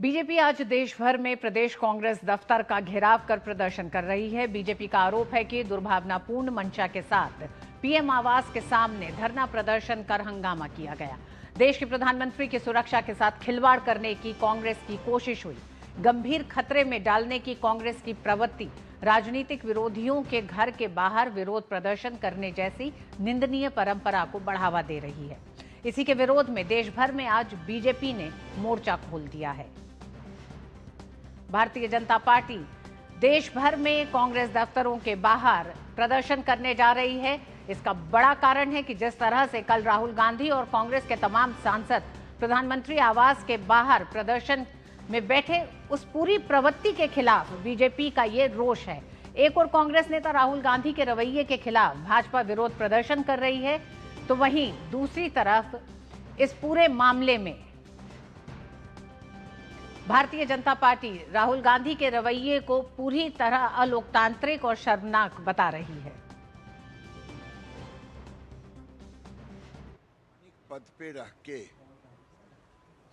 BJP आज देश भर में प्रदेश कांग्रेस दफ्तर का घेराव कर प्रदर्शन कर रही है। बीजेपी का आरोप है कि दुर्भावनापूर्ण मंशा के साथ पीएम आवास के सामने धरना प्रदर्शन कर हंगामा किया गया। देश के प्रधानमंत्री की सुरक्षा के साथ खिलवाड़ करने की कांग्रेस की कोशिश हुई। गंभीर खतरे में डालने की कांग्रेस की प्रवृत्ति राजनीतिक विरोधियों के घर के बाहर विरोध प्रदर्शन करने जैसी निंदनीय परंपरा को बढ़ावा दे रही है। इसी के विरोध में देश भर में आज बीजेपी ने मोर्चा खोल दिया है। भारतीय जनता पार्टी देश भर में कांग्रेस दफ्तरों के बाहर प्रदर्शन करने जा रही है। इसका बड़ा कारण है कि जिस तरह से कल राहुल गांधी और कांग्रेस के तमाम सांसद प्रधानमंत्री आवास के बाहर प्रदर्शन में बैठे, उस पूरी प्रवृत्ति के खिलाफ बीजेपी का ये रोष है। एक और कांग्रेस नेता राहुल गांधी के रवैये के खिलाफ भाजपा विरोध प्रदर्शन कर रही है, तो वहीं दूसरी तरफ इस पूरे मामले में भारतीय जनता पार्टी राहुल गांधी के रवैये को पूरी तरह अलोकतांत्रिक और शर्मनाक बता रही है। पद पे रह के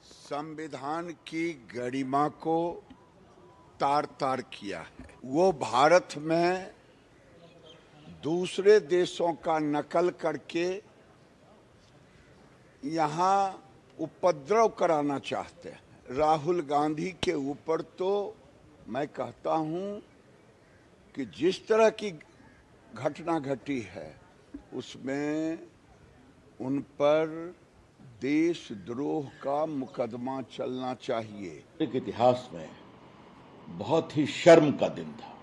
संविधान की गरिमा को तार तार किया है। वो भारत में दूसरे देशों का नकल करके यहाँ उपद्रव कराना चाहते हैं। राहुल गांधी के ऊपर तो मैं कहता हूं कि जिस तरह की घटना घटी है उसमें उन पर देशद्रोह का मुकदमा चलना चाहिए। एक इतिहास में बहुत ही शर्म का दिन था।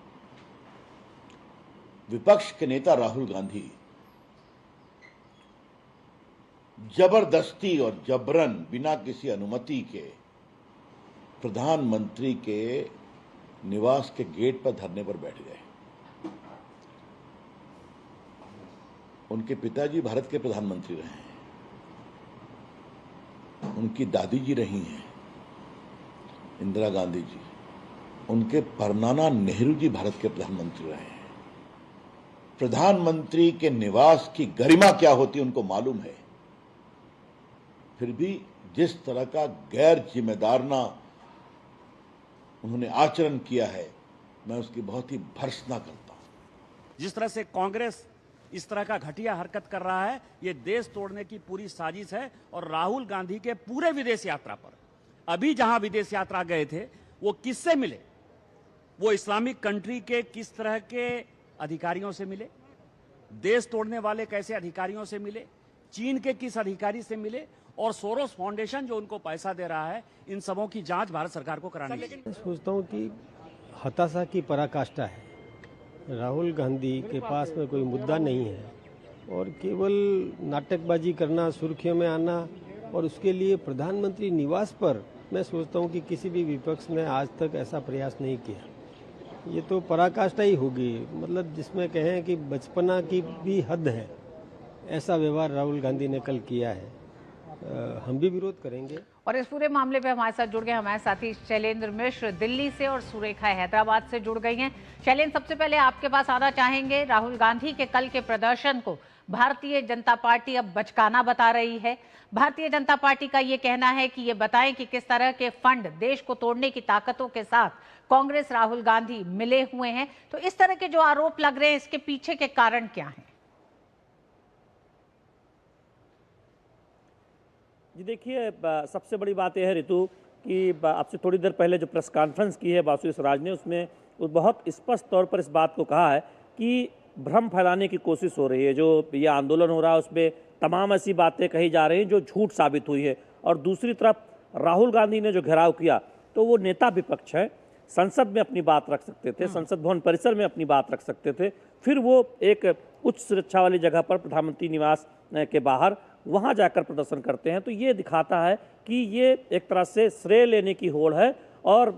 विपक्ष के नेता राहुल गांधी जबरदस्ती और जबरन बिना किसी अनुमति के प्रधानमंत्री के निवास के गेट पर धरने पर बैठ गए। उनके पिताजी भारत के प्रधानमंत्री रहे हैं, उनकी दादी जी रही हैं इंदिरा गांधी जी, उनके परनाना नेहरू जी भारत के प्रधानमंत्री रहे हैं। प्रधानमंत्री के निवास की गरिमा क्या होती उनको मालूम है। फिर भी जिस तरह का गैर जिम्मेदाराना उन्होंने आचरण किया है, मैं उसकी बहुत ही भर्त्सना करता हूं। जिस तरह से कांग्रेस इस तरह का घटिया हरकत कर रहा है, ये देश तोड़ने की पूरी साजिश है। और राहुल गांधी के पूरे विदेश यात्रा पर, अभी जहां विदेश यात्रा गए थे, वो किससे मिले? वो इस्लामिक कंट्री के किस तरह के अधिकारियों से मिले? देश तोड़ने वाले कैसे अधिकारियों से मिले? चीन के किस अधिकारी से मिले? और सोरोस फाउंडेशन जो उनको पैसा दे रहा है, इन सबों की जांच भारत सरकार को करानी चाहिए। मैं सोचता हूँ कि हताशा की पराकाष्ठा है। राहुल गांधी के पास में कोई मुद्दा नहीं है और केवल नाटकबाजी करना, सुर्खियों में आना, और उसके लिए प्रधानमंत्री निवास पर मैं सोचता हूँ कि किसी भी विपक्ष ने आज तक ऐसा प्रयास नहीं किया। ये तो पराकाष्ठा ही होगी, मतलब जिसमें कहें कि बचपना की भी हद है। ऐसा व्यवहार राहुल गांधी ने कल किया है। हम भी विरोध करेंगे। और इस पूरे मामले पे हमारे साथ जुड़ गए हमारे साथी शैलेंद्र मिश्र दिल्ली से और सुरेखा हैदराबाद से जुड़ गई हैं। शैलेंद्र, सबसे पहले आपके पास आना चाहेंगे। राहुल गांधी के कल के प्रदर्शन को भारतीय जनता पार्टी अब बचकाना बता रही है। भारतीय जनता पार्टी का ये कहना है कि ये बताएं कि किस तरह के फंड देश को तोड़ने की ताकतों के साथ कांग्रेस राहुल गांधी मिले हुए हैं। तो इस तरह के जो आरोप लग रहे हैं, इसके पीछे के कारण क्या हैं? जी देखिए, सबसे बड़ी बात यह है ऋतु कि आपसे थोड़ी देर पहले जो प्रेस कॉन्फ्रेंस की है बासु स्वराज ने, उसमें बहुत स्पष्ट तौर पर इस बात को कहा है कि भ्रम फैलाने की कोशिश हो रही है। जो ये आंदोलन हो रहा है उसमें तमाम ऐसी बातें कही जा रही हैं जो झूठ साबित हुई है। और दूसरी तरफ राहुल गांधी ने जो घेराव किया, तो वो नेता विपक्ष है, संसद में अपनी बात रख सकते थे, संसद भवन परिसर में अपनी बात रख सकते थे, फिर वो एक उच्च सुरक्षा वाली जगह पर प्रधानमंत्री निवास के बाहर वहां जाकर प्रदर्शन करते हैं। तो ये दिखाता है कि ये एक तरह से श्रेय लेने की होड़ है और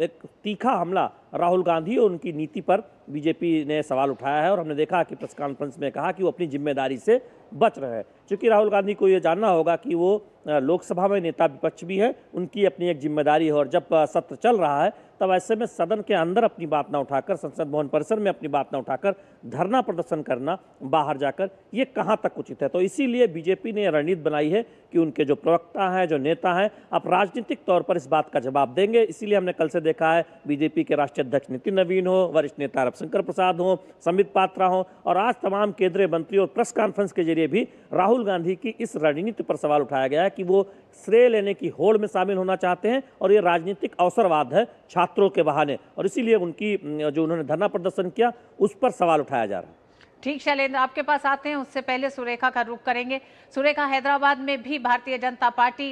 एक तीखा हमला राहुल गांधी और उनकी नीति पर बीजेपी ने सवाल उठाया है और हमने देखा कि प्रेस कॉन्फ्रेंस में कहा कि वो अपनी जिम्मेदारी से बच रहे हैं। क्योंकि राहुल गांधी को ये जानना होगा कि वो लोकसभा में नेता विपक्ष भी है, उनकी अपनी एक जिम्मेदारी है और जब सत्र चल रहा है तब ऐसे में सदन के अंदर अपनी बात ना उठाकर, संसद भवन परिसर में अपनी बात ना उठाकर धरना प्रदर्शन करना बाहर जाकर, ये कहां तक उचित है। तो इसीलिए बीजेपी ने रणनीति बनाई है कि उनके जो प्रवक्ता हैं, जो नेता हैं, अब राजनीतिक तौर पर इस बात का जवाब देंगे। इसीलिए हमने कल से देखा है बीजेपी के राष्ट्रीय अध्यक्ष नितिन नवीन हो, वरिष्ठ नेता रविशंकर प्रसाद हो, संबित पात्रा हो और आज तमाम केंद्रीय मंत्री और प्रेस कॉन्फ्रेंस के जरिए भी राहुल गांधी की इस रणनीति पर सवाल उठाया गया है कि वो श्रेय लेने की होड़ में शामिल होना चाहते हैं और ये राजनीतिक अवसरवाद है छात्रों के बहाने, और इसीलिए उनकी जो उन्होंने धरना प्रदर्शन किया उस पर सवाल उठाया जा रहा है। ठीक, शैलेंद्र आपके पास आते हैं, उससे पहले सुरेखा का रुख करेंगे। सुरेखा, हैदराबाद में भी भारतीय जनता पार्टी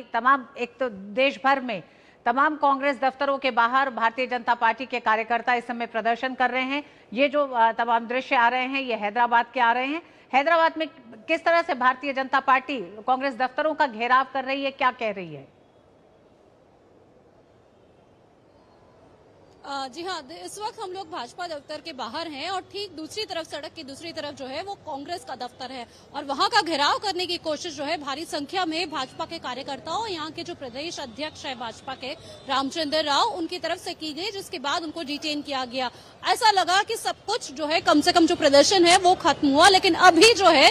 एक तो देश भर में तमाम कांग्रेस दफ्तरों के बाहर भारतीय जनता पार्टी के कार्यकर्ता इस समय प्रदर्शन कर रहे हैं। ये जो तमाम दृश्य आ रहे हैं ये हैदराबाद के आ रहे हैं। हैदराबाद में किस तरह से भारतीय जनता पार्टी कांग्रेस दफ्तरों का घेराव कर रही है, क्या कह रही है? जी हाँ, इस वक्त हम लोग भाजपा दफ्तर के बाहर हैं और ठीक दूसरी तरफ, सड़क की दूसरी तरफ जो है वो कांग्रेस का दफ्तर है और वहां का घेराव करने की कोशिश जो है भारी संख्या में भाजपा के कार्यकर्ताओं, यहाँ के जो प्रदेश अध्यक्ष है भाजपा के रामचंद्र राव, उनकी तरफ से की गई, जिसके बाद उनको डिटेन किया गया। ऐसा लगा कि सब कुछ जो है, कम से कम जो प्रदर्शन है वो खत्म हुआ, लेकिन अभी जो है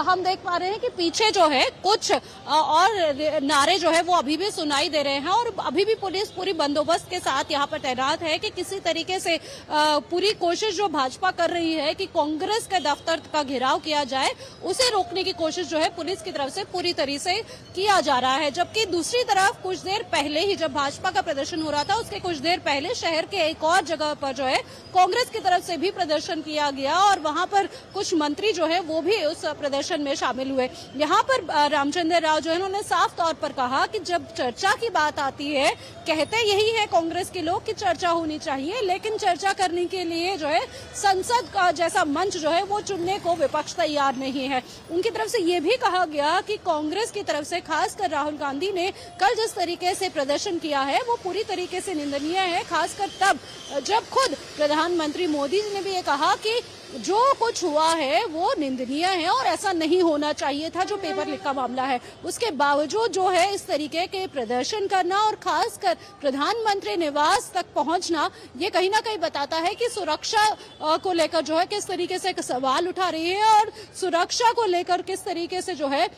हम देख पा रहे हैं कि पीछे जो है कुछ और नारे जो है वो अभी भी सुनाई दे रहे हैं और अभी भी पुलिस पूरी बंदोबस्त के साथ यहाँ पर तैनात है कि किसी तरीके से पूरी कोशिश जो भाजपा कर रही है कि कांग्रेस के दफ्तर का घेराव किया जाए, उसे रोकने की कोशिश जो है पुलिस की तरफ से पूरी तरह से किया जा रहा है। जबकि दूसरी तरफ कुछ देर पहले ही जब भाजपा का प्रदर्शन हो रहा था, उसके कुछ देर पहले शहर के एक और जगह पर जो है कांग्रेस की तरफ से भी प्रदर्शन किया गया और वहां पर कुछ मंत्री जो है वो भी उस प्रदर्शन में शामिल हुए। यहाँ पर रामचंद्र राव जो है उन्होंने साफ तौर पर कहा कि जब चर्चा की बात आती है, कहते यही है कांग्रेस के लोग कि चर्चा होनी चाहिए, लेकिन चर्चा करने के लिए जो है संसद का जैसा मंच जो है वो चुनने को विपक्ष तैयार नहीं है। उनकी तरफ से ये भी कहा गया कि कांग्रेस की तरफ से खासकर राहुल गांधी ने कल जिस तरीके से प्रदर्शन किया है वो पूरी तरीके से निंदनीय है, खासकर तब जब खुद प्रधानमंत्री मोदी जी ने भी ये कहा कि जो कुछ हुआ है वो निंदनीय है और ऐसा नहीं होना चाहिए था, जो पेपर लीक का मामला है। उसके बावजूद जो है इस तरीके के प्रदर्शन करना और खासकर प्रधानमंत्री निवास तक पहुंचना, ये कहीं ना कहीं बताता है कि सुरक्षा को लेकर जो है किस तरीके से सवाल उठा रही है और सुरक्षा को लेकर किस तरीके से जो है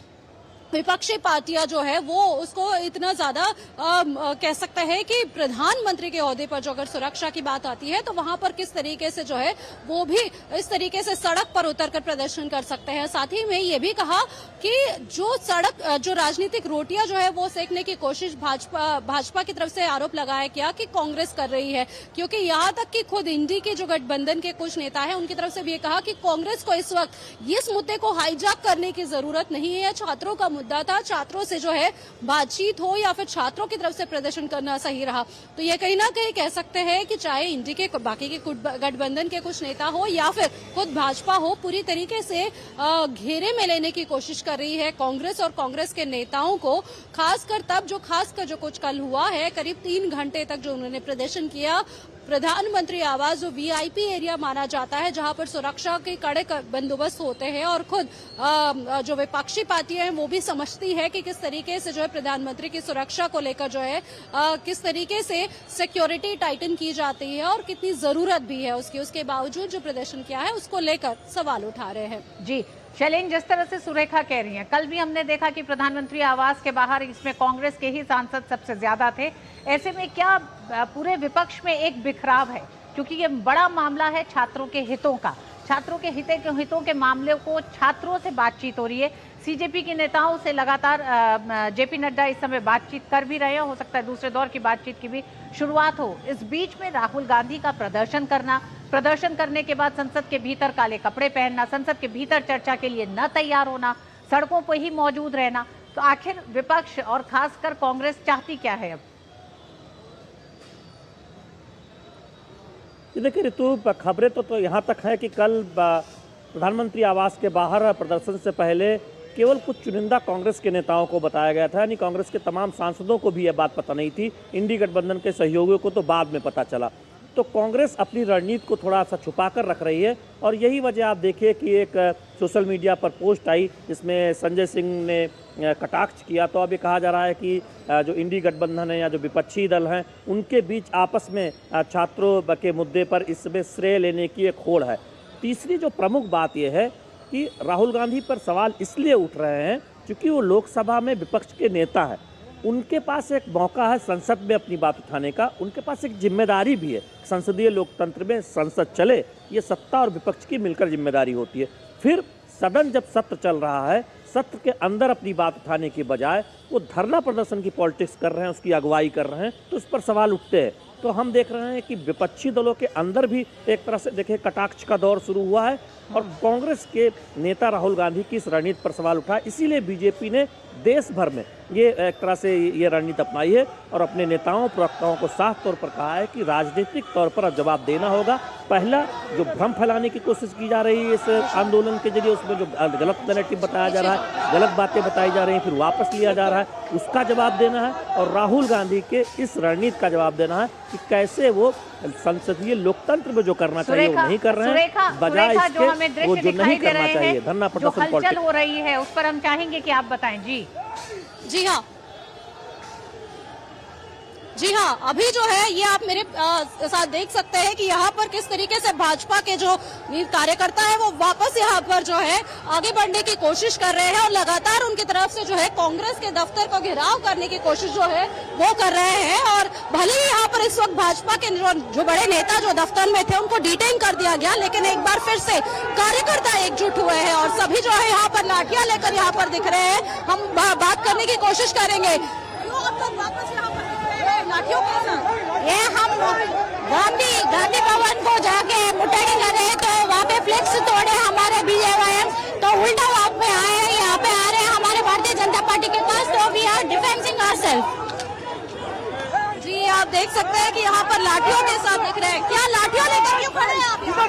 विपक्षी पार्टियां जो है वो उसको इतना ज्यादा कह सकते हैं कि प्रधानमंत्री के ओहदे पर जो अगर सुरक्षा की बात आती है तो वहां पर किस तरीके से जो है वो भी इस तरीके से सड़क पर उतरकर प्रदर्शन कर सकते हैं। साथ ही में ये भी कहा कि जो राजनीतिक रोटियां जो है वो सेकने की कोशिश भाजपा की तरफ से आरोप लगाया गया कि कांग्रेस कर रही है, क्योंकि यहाँ तक कि खुद इंडी के जो गठबंधन के कुछ नेता है उनकी तरफ से भी ये कहा कि कांग्रेस को इस वक्त इस मुद्दे को हाईजैक करने की जरूरत नहीं है। छात्रों का मुद्दा था, छात्रों से जो है बातचीत हो या फिर छात्रों की तरफ से प्रदर्शन करना सही रहा। तो ये कहीं ना कहीं कह सकते हैं कि चाहे इंडी के बाकी के गठबंधन के कुछ नेता हो या फिर खुद भाजपा हो, पूरी तरीके से घेरे में लेने की कोशिश कर रही है कांग्रेस और कांग्रेस के नेताओं को। खासकर जो कुछ कल हुआ है, करीब 3 घंटे तक जो उन्होंने प्रदर्शन किया, प्रधानमंत्री आवास जो वीआईपी एरिया माना जाता है, जहां पर सुरक्षा के कड़े बंदोबस्त होते हैं और खुद जो विपक्षी पार्टियां हैं वो भी समझती है कि किस तरीके से जो है प्रधानमंत्री की सुरक्षा को लेकर जो है किस तरीके से सिक्योरिटी टाइटन की जाती है और कितनी जरूरत भी है उसके बावजूद जो प्रदर्शन किया है उसको लेकर सवाल उठा रहे हैं। जी शैलेंद्र, जिस तरह से सुरेखा कह रही हैं, कल भी हमने देखा कि प्रधानमंत्री आवास के बाहर इसमें कांग्रेस के ही सांसद सबसे ज्यादा थे। ऐसे में क्या पूरे विपक्ष में एक बिखराव है, क्योंकि ये बड़ा मामला है छात्रों के हितों का, छात्रों के हितों के मामले को छात्रों से बातचीत हो रही है। सीजेपी के नेताओं से लगातार जेपी नड्डा इस समय बातचीत कर भी रहे हैं, हो सकता है दूसरे दौर की बातचीत की भी शुरुआत हो। इस बीच में राहुल गांधी का प्रदर्शन करने के बाद संसद के भीतर काले कपड़े पहनना, संसद के भीतर चर्चा के लिए न तैयार होना, सड़कों पर ही मौजूद रहना, तो आखिर विपक्ष और खासकर कांग्रेस चाहती क्या है अब? देखिए ऋतु, खबरें तो यहाँ तक है कि कल प्रधानमंत्री आवास के बाहर प्रदर्शन से पहले केवल कुछ चुनिंदा कांग्रेस के नेताओं को बताया गया था, यानी कांग्रेस के तमाम सांसदों को भी यह बात पता नहीं थी। इंडी गठबंधन के सहयोगियों को तो बाद में पता चला। तो कांग्रेस अपनी रणनीति को थोड़ा सा छुपा कर रख रही है। और यही वजह आप देखिए कि एक सोशल मीडिया पर पोस्ट आई जिसमें संजय सिंह ने कटाक्ष किया। तो अब ये कहा जा रहा है कि जो इंडी गठबंधन है या जो विपक्षी दल हैं उनके बीच आपस में छात्रों के मुद्दे पर इसमें श्रेय लेने की एक होड़ है। तीसरी जो प्रमुख बात यह है कि राहुल गांधी पर सवाल इसलिए उठ रहे हैं क्योंकि वो लोकसभा में विपक्ष के नेता है, उनके पास एक मौका है संसद में अपनी बात उठाने का, उनके पास एक जिम्मेदारी भी है। संसदीय लोकतंत्र में संसद चले ये सत्ता और विपक्ष की मिलकर जिम्मेदारी होती है। फिर सदन जब सत्र चल रहा है, सत्र के अंदर अपनी बात उठाने की बजाय वो धरना प्रदर्शन की पॉलिटिक्स कर रहे हैं, उसकी अगुवाई कर रहे हैं, तो उस पर सवाल उठते हैं। तो हम देख रहे हैं कि विपक्षी दलों के अंदर भी एक तरह से देखिए कटाक्ष का दौर शुरू हुआ है और कांग्रेस के नेता राहुल गांधी की इस रणनीति पर सवाल उठा। इसीलिए बीजेपी ने देश भर में ये एक तरह से ये रणनीति अपनाई है और अपने नेताओं प्रवक्ताओं को साफ तौर पर कहा है कि राजनीतिक तौर पर अब जवाब देना होगा। पहला जो भ्रम फैलाने की कोशिश की जा रही है इस आंदोलन के जरिए, उसमें जो गलत नैरेटिव बताया जा रहा है, गलत बातें बताई जा रही हैं, फिर वापस लिया जा रहा है, उसका जवाब देना है। और राहुल गांधी के इस रणनीति का जवाब देना है कि कैसे वो संसदीय लोकतंत्र में जो करना चाहिए वो नहीं कर रहे हैं, बजाय इसके वो जो नहीं करना चाहिए धरना प्रदर्शन पॉलिटिक्स हो रही है उस पर हम चाहेंगे कि आप बताएं। जी हाँ, अभी जो है ये आप मेरे साथ देख सकते हैं कि यहाँ पर किस तरीके से भाजपा के जो कार्यकर्ता है वो वापस यहाँ पर जो है आगे बढ़ने की कोशिश कर रहे हैं और लगातार उनकी तरफ से जो है कांग्रेस के दफ्तर को घेराव करने की कोशिश जो है वो कर रहे हैं। और भले ही यहाँ पर इस वक्त भाजपा के जो बड़े नेता जो दफ्तर में थे उनको डिटेन कर दिया गया, लेकिन एक बार फिर से कार्यकर्ता एकजुट हुए हैं और सभी जो है यहाँ पर लाठियां लेकर यहाँ पर दिख रहे हैं। हम बात करने की कोशिश करेंगे। लाठियों के साथ ये हम गांधी भवन को जाके मुठभेड़ करे तो वहाँ पे फ्लेक्स तोड़े हमारे बीजेपी, तो उल्टा वहाँ पे आए हैं, यहाँ पे आ रहे हैं हमारे भारतीय जनता पार्टी के पास, तो वी आर डिफेंसिंग आवरसेल्फ। जी आप देख सकते हैं कि यहाँ पर लाठियों के साथ दिख रहे हैं। क्या लाठियों लेकर क्यों खड़े हैं आप यहाँ पर?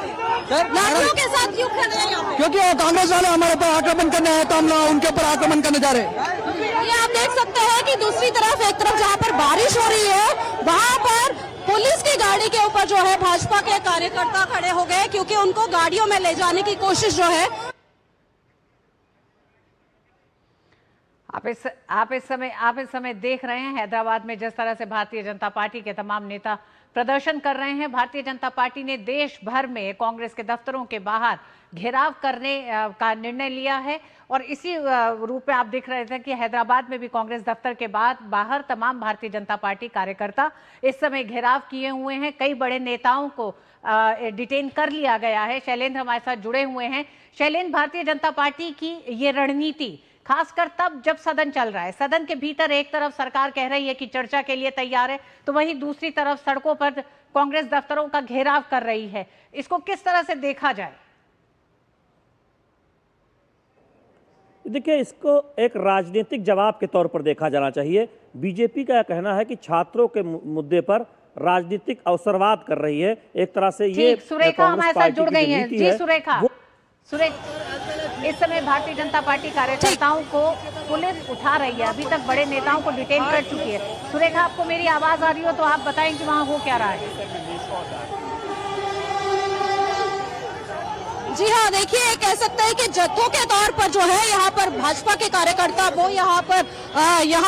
लाठियों के साथ क्यों खड़े हैं यहाँ पे? क्योंकि कांग्रेस वाले हमारे पर आक्रमण करने आए तो हम उनके ऊपर आक्रमण करने जा रहे हैं। ये आप देख सकते हैं कि दूसरी तरफ एक तरफ जहाँ पर बारिश हो रही है वहाँ पर पुलिस की गाड़ी के ऊपर जो है भाजपा के कार्यकर्ता खड़े हो गए क्योंकि उनको गाड़ियों में ले जाने की कोशिश जो है। आप इस समय देख रहे हैं हैदराबाद में जिस तरह से भारतीय जनता पार्टी के तमाम नेता प्रदर्शन कर रहे हैं। भारतीय जनता पार्टी ने देश भर में कांग्रेस के दफ्तरों के बाहर घेराव करने का निर्णय लिया है और इसी रूप में आप देख रहे थे कि हैदराबाद में भी कांग्रेस दफ्तर के बाहर तमाम भारतीय जनता पार्टी कार्यकर्ता इस समय घेराव किए हुए हैं। कई बड़े नेताओं को डिटेन कर लिया गया है। शैलेंद्र हमारे साथ जुड़े हुए हैं। शैलेंद्र, भारतीय जनता पार्टी की ये रणनीति खासकर तब जब सदन चल रहा है, सदन के भीतर एक तरफ सरकार कह रही है कि चर्चा के लिए तैयार है, तो वहीं दूसरी तरफ सड़कों पर कांग्रेस दफ्तरों का घेराव कर रही है, इसको किस तरह से देखा जाए? देखिए, इसको एक राजनीतिक जवाब के तौर पर देखा जाना चाहिए। बीजेपी का कहना है कि छात्रों के मुद्दे पर राजनीतिक अवसरवाद कर रही है। एक तरह से ये सुरेखा हमारे साथ जुड़ गई हैं। जी सुरेखा, इस समय भारतीय जनता पार्टी कार्यकर्ताओं को पुलिस उठा रही है, अभी तक बड़े नेताओं को डिटेन कर चुकी है। सुरेखा, आपको मेरी आवाज आ रही हो तो आप बताएं कि वहां हो क्या रहा है? जी हाँ, देखिए कह सकते हैं कि जत्थों के तौर पर जो है यहाँ पर भाजपा के कार्यकर्ता वो यहाँ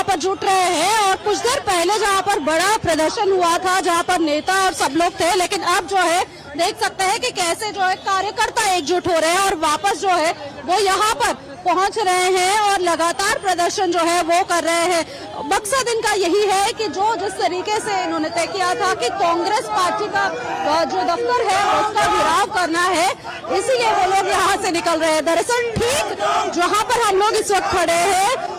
पर जुट रहे हैं और कुछ देर पहले जहाँ पर बड़ा प्रदर्शन हुआ था जहाँ पर नेता और सब लोग थे, लेकिन अब जो है देख सकते हैं कि कैसे जो है कार्यकर्ता एकजुट हो रहे हैं और वापस जो है वो यहाँ पर पहुंच रहे हैं और लगातार प्रदर्शन जो है वो कर रहे हैं। मकसद इनका यही है कि जो जिस तरीके से इन्होंने तय किया था कि कांग्रेस पार्टी का जो दफ्तर है उसका घेराव करना है, इसीलिए वो लोग यहाँ से निकल रहे हैं। दरअसल ठीक जहाँ पर हम लोग इस वक्त खड़े हैं,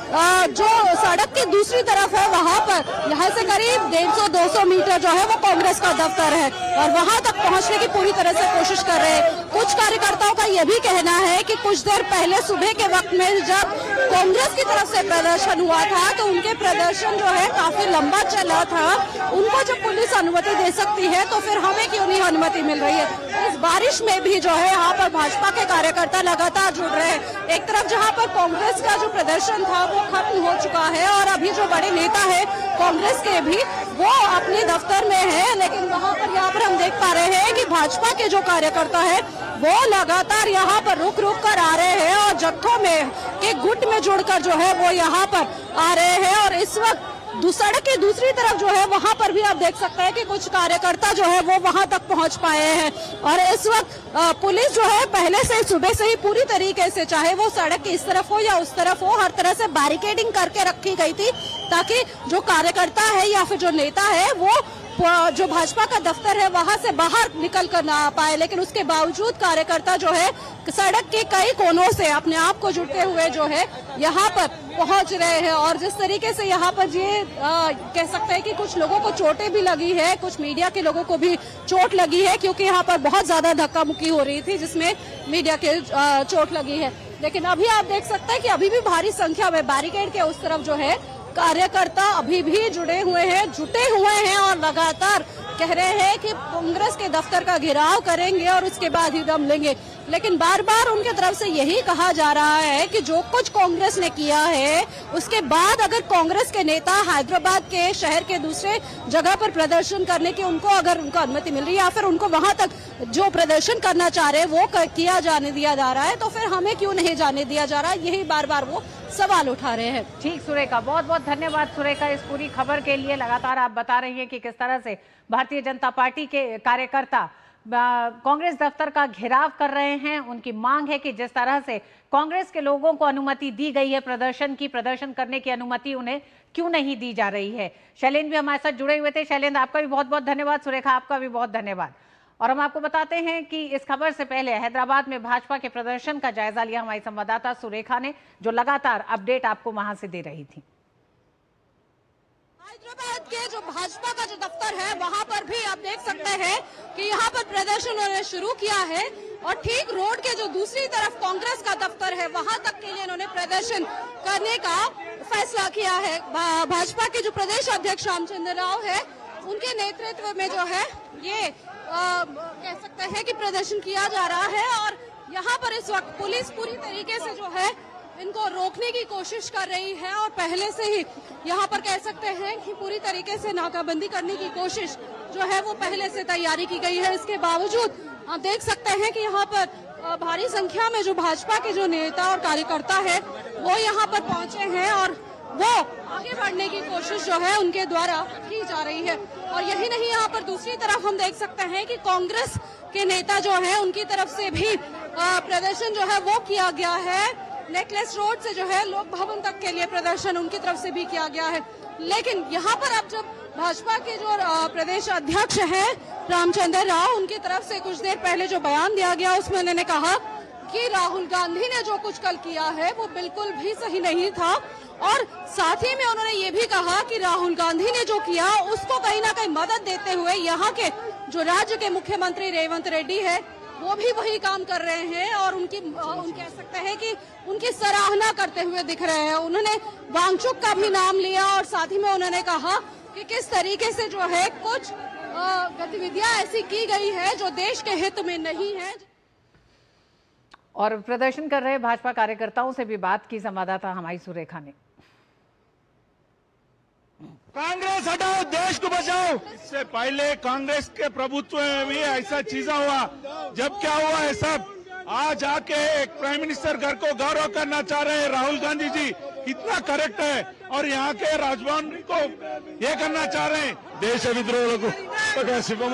जो सड़क की दूसरी तरफ है वहाँ पर यहाँ से करीब 150-200 मीटर जो है वो कांग्रेस का दफ्तर है और वहाँ तक पहुँचने की पूरी तरह से कोशिश कर रहे हैं। कुछ कार्यकर्ताओं का यह भी कहना है कि कुछ देर पहले सुबह के वक्त में जब कांग्रेस की तरफ से प्रदर्शन हुआ था तो उनके प्रदर्शन जो है काफी लंबा चला था, उनको जब पुलिस अनुमति दे सकती है तो फिर हमें क्यों नहीं अनुमति मिल रही है। इस बारिश में भी जो है यहाँ पर भाजपा के कार्यकर्ता लगातार जुड़ रहे हैं। एक तरफ जहाँ पर कांग्रेस का जो प्रदर्शन था वो खत्म हो चुका है और अभी जो बड़े नेता है कांग्रेस के भी वो अपने दफ्तर में है, लेकिन वहाँ पर यहाँ पर हम देख पा रहे हैं कि भाजपा के जो कार्यकर्ता है वो लगातार यहाँ पर रुक रुक कर आ रहे हैं और जत्थों में के गुट में जुड़कर जो है वो यहाँ पर आ रहे हैं। और इस वक्त सड़क की दूसरी तरफ जो है वहां पर भी आप देख सकते हैं कि कुछ कार्यकर्ता जो है वो वहां तक पहुंच पाए हैं। और इस वक्त पुलिस जो है पहले से सुबह से ही पूरी तरीके से, चाहे वो सड़क की इस तरफ हो या उस तरफ हो, हर तरह से बैरिकेडिंग करके रखी गई थी ताकि जो कार्यकर्ता है या फिर जो नेता है वो जो भाजपा का दफ्तर है वहां से बाहर निकल कर ना आ पाए। लेकिन उसके बावजूद कार्यकर्ता जो है सड़क के कई कोनों से अपने आप को जुड़ते हुए जो है यहाँ पर पहुंच रहे हैं। और जिस तरीके से यहाँ पर ये कह सकते हैं कि कुछ लोगों को चोटें भी लगी है, कुछ मीडिया के लोगों को भी चोट लगी है, क्योंकि यहाँ पर बहुत ज्यादा धक्का मुक्की हो रही थी जिसमें मीडिया के चोट लगी है। लेकिन अभी आप देख सकते हैं कि अभी भी भारी संख्या में बैरिकेड के उस तरफ जो है कार्यकर्ता अभी भी जुटे हुए हैं और लगातार कह रहे हैं कि कांग्रेस के दफ्तर का घेराव करेंगे और उसके बाद ही दम लेंगे। लेकिन बार बार उनके तरफ से यही कहा जा रहा है कि जो कुछ कांग्रेस ने किया है उसके बाद अगर कांग्रेस के नेता हैदराबाद के शहर के दूसरे जगह पर प्रदर्शन करने की उनको अनुमति मिल रही है या फिर उनको वहां तक जो प्रदर्शन करना चाह रहे हैं वो किया जाने दिया जा रहा है, तो फिर हमें क्यों नहीं जाने दिया जा रहा है, यही बार बार वो सवाल उठा रहे हैं। ठीक सुरेखा, बहुत बहुत धन्यवाद सुरेखा इस पूरी खबर के लिए। लगातार आप बता रही हैं कि किस तरह से भारतीय जनता पार्टी के कार्यकर्ता कांग्रेस दफ्तर का घेराव कर रहे हैं। उनकी मांग है कि जिस तरह से कांग्रेस के लोगों को अनुमति दी गई है प्रदर्शन करने की अनुमति उन्हें क्यों नहीं दी जा रही है। शैलेंद्र भी हमारे साथ जुड़े हुए थे। शैलेंद्र, आपका भी बहुत बहुत धन्यवाद। सुरेखा, आपका भी बहुत धन्यवाद। और हम आपको बताते हैं कि इस खबर से पहले हैदराबाद में भाजपा के प्रदर्शन का जायजा लिया हमारी संवाददाता सुरेखा ने, जो लगातार अपडेट आपको वहां से दे रही थी। हैदराबाद के जो भाजपा का जो दफ्तर है वहां पर भी आप देख सकते हैं कि यहाँ पर प्रदर्शन उन्होंने शुरू किया है और ठीक रोड के जो दूसरी तरफ कांग्रेस का दफ्तर है वहां तक के लिए इन्होंने प्रदर्शन करने का फैसला किया है। भाजपा के जो प्रदेश अध्यक्ष रामचंद्र राव है उनके नेतृत्व में जो है ये कह सकते हैं कि प्रदर्शन किया जा रहा है। और यहाँ पर इस वक्त पुलिस पूरी तरीके से जो है इनको रोकने की कोशिश कर रही है और पहले से ही यहाँ पर कह सकते हैं कि पूरी तरीके से नाकाबंदी करने की कोशिश जो है वो पहले से तैयारी की गई है। इसके बावजूद आप देख सकते हैं कि यहाँ पर भारी संख्या में जो भाजपा के जो नेता और कार्यकर्ता है वो यहाँ पर पहुंचे हैं और वो आगे बढ़ने की कोशिश जो है उनके द्वारा की जा रही है। और यही नहीं, यहाँ पर दूसरी तरफ हम देख सकते हैं कि कांग्रेस के नेता जो है उनकी तरफ से भी प्रदर्शन जो है वो किया गया है। नेकलेस रोड से जो है लोक भवन तक के लिए प्रदर्शन उनकी तरफ से भी किया गया है। लेकिन यहाँ पर अब जब भाजपा के जो प्रदेश अध्यक्ष हैं रामचंद्र राव, उनकी तरफ से कुछ देर पहले जो बयान दिया गया उसमें उन्होंने कहा कि राहुल गांधी ने जो कुछ कल किया है वो बिल्कुल भी सही नहीं था। और साथ ही में उन्होंने ये भी कहा कि राहुल गांधी ने जो किया उसको कहीं ना कहीं मदद देते हुए यहाँ के जो राज्य के मुख्यमंत्री रेवंत रेड्डी है वो भी वही काम कर रहे हैं और उनकी कह सकते हैं कि उनकी सराहना करते हुए दिख रहे हैं। उन्होंने वांगचुक का भी नाम लिया और साथ ही में उन्होंने कहा कि किस तरीके से जो है कुछ गतिविधियां ऐसी की गई है जो देश के हित में नहीं है। और प्रदर्शन कर रहे भाजपा कार्यकर्ताओं से भी बात की संवाददाता हमारी सुरेखा ने। कांग्रेस हटाओ, देश को बचाओ। इससे पहले कांग्रेस के प्रभुत्व में भी ऐसा चीजा हुआ। जब क्या हुआ है सब, आज आके एक प्राइम मिनिस्टर घर को गौरव करना चाह रहे हैं राहुल गांधी जी, कितना करेक्ट है। और यहाँ के राजभवन को ये करना चाह रहे हैं देश विद्रोह को।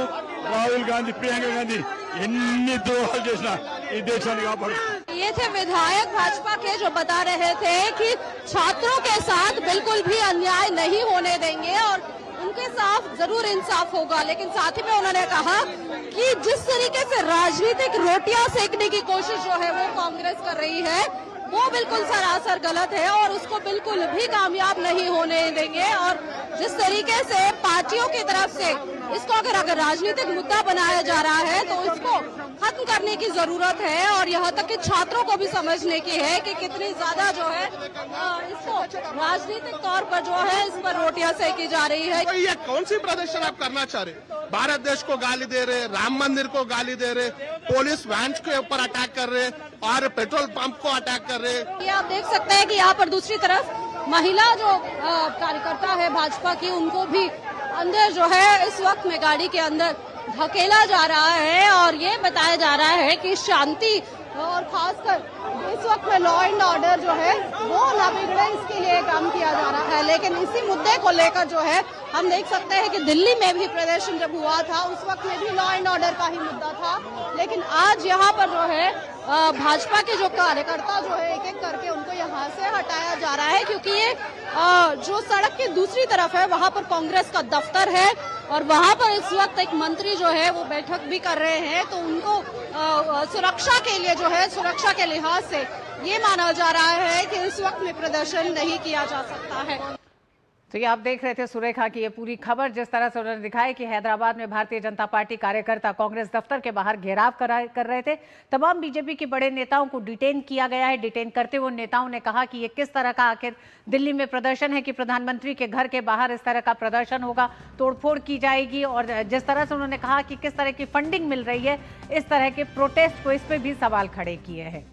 राहुल गांधी, प्रियंका गांधी इन्नी द्रोह చేసిన ఈ దేశాన్ని కాపాడు। ये थे विधायक भाजपा के जो बता रहे थे कि छात्रों के साथ बिल्कुल भी अन्याय नहीं होने देंगे और उनके साथ जरूर इंसाफ होगा। लेकिन साथ ही में उन्होंने कहा कि जिस तरीके से राजनीतिक रोटियां सेकने की कोशिश जो है वो कांग्रेस कर रही है वो बिल्कुल सरासर गलत है और उसको बिल्कुल भी कामयाब नहीं होने देंगे। और जिस तरीके से पार्टियों की तरफ से इसको अगर राजनीतिक मुद्दा बनाया जा रहा है तो इसको खत्म करने की जरूरत है। और यहाँ तक कि छात्रों को भी समझने की है कि कितनी ज्यादा जो है इसको राजनीतिक तौर पर जो है इस पर रोटियां सेकी जा रही है। तो ये कौन सी प्रदर्शन आप करना चाह रहे? भारत देश को गाली दे रहे, राम मंदिर को गाली दे रहे, पुलिस वैन के ऊपर अटैक कर रहे और पेट्रोल पंप को अटैक कर रहे। ये आप देख सकते हैं कि यहाँ पर दूसरी तरफ महिला जो कार्यकर्ता है भाजपा की उनको भी अंदर जो है इस वक्त में गाड़ी के अंदर धकेला जा रहा है और ये बताया जा रहा है कि शांति और खासकर इस वक्त में लॉ एंड ऑर्डर जो है वो ना बिगड़े, इसके लिए काम किया जा रहा है। लेकिन इसी मुद्दे को लेकर जो है हम देख सकते हैं कि दिल्ली में भी प्रदर्शन जब हुआ था उस वक्त में भी लॉ एंड ऑर्डर का ही मुद्दा था, लेकिन आज यहाँ पर जो है भाजपा के जो कार्यकर्ता जो है एक एक करके उनको यहाँ से हटाया जा रहा है, क्योंकि ये जो सड़क की दूसरी तरफ है वहाँ पर कांग्रेस का दफ्तर है और वहाँ पर इस वक्त एक मंत्री जो है वो बैठक भी कर रहे हैं। तो उनको सुरक्षा के लिए जो है, सुरक्षा के लिहाज से ये माना जा रहा है कि इस वक्त में प्रदर्शन नहीं किया जा सकता है। तो ये आप देख रहे थे सुरेखा की ये पूरी खबर, जिस तरह से उन्होंने दिखाया कि हैदराबाद में भारतीय जनता पार्टी कार्यकर्ता कांग्रेस दफ्तर के बाहर घेराव कर रहे थे। तमाम बीजेपी के बड़े नेताओं को डिटेन किया गया है। डिटेन करते हुए नेताओं ने कहा कि ये किस तरह का आखिर दिल्ली में प्रदर्शन है कि प्रधानमंत्री के घर के बाहर इस तरह का प्रदर्शन होगा, तोड़फोड़ की जाएगी। और जिस तरह से उन्होंने कहा कि किस तरह की फंडिंग मिल रही है, इस तरह के प्रोटेस्ट को, इस पर भी सवाल खड़े किए हैं।